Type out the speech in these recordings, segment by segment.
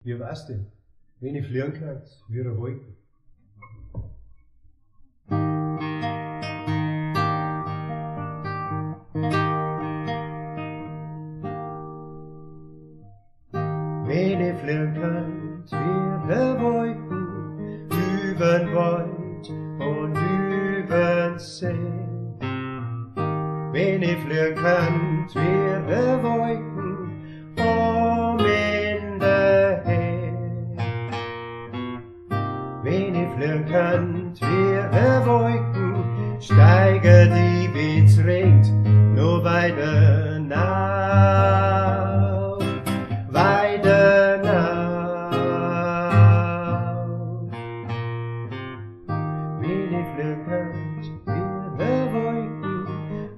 Wie war's denn, wenn ich fliegen kann, wie der Wolken? Wenn ich fliegen kann, wie der Wolken, übern Wald und übern See. Wenn ich fliegen kann, wie der Wolken, in der Heer. Wenn ich fliegen kann, wie der Wolken, steige die, wenn's regnet, nur weiter nach, weiter nach. Wenn ich fliegen kann, wie der Wolken,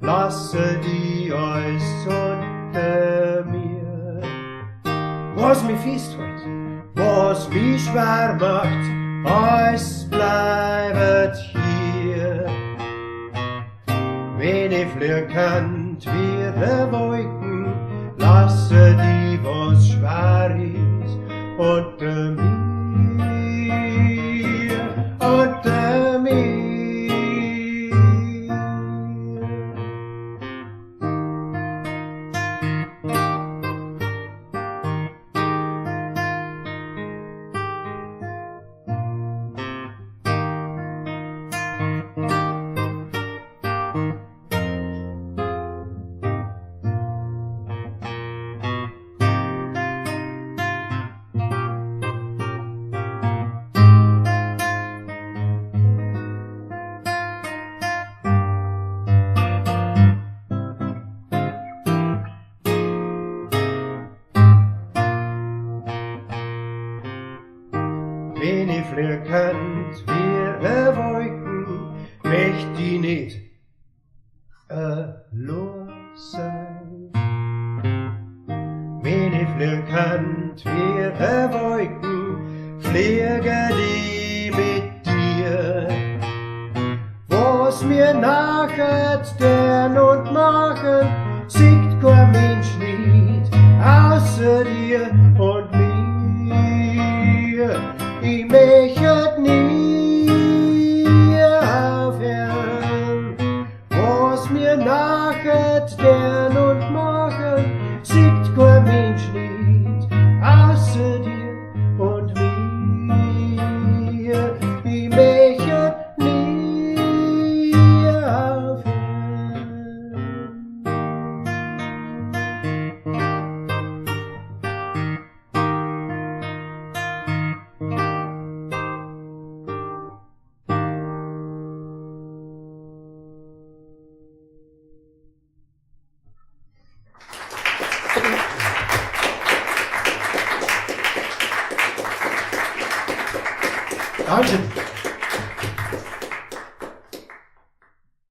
lasse die alles unter mir. Was mich festhält, was mich schwer macht, alles bleibt hier. Wenn ich fliegen kann, wie der Wolken, lasse die, was schwer ist, unter mir, unter mir. Wenn ich fliegen kann, wie der Wolken, möcht ich nicht allein sein. Wenn ich fliegen kann, wie der Wolken, fliege die mit dir. Was mir nachher tun und machen, sieht kein Mensch nicht, außer dir und mir. Ich möchte nie aufhören, was mir nachher tun und machen, sieht kein Mensch nicht, außer dir und mir. Ich möchte nie aufhören. Danke.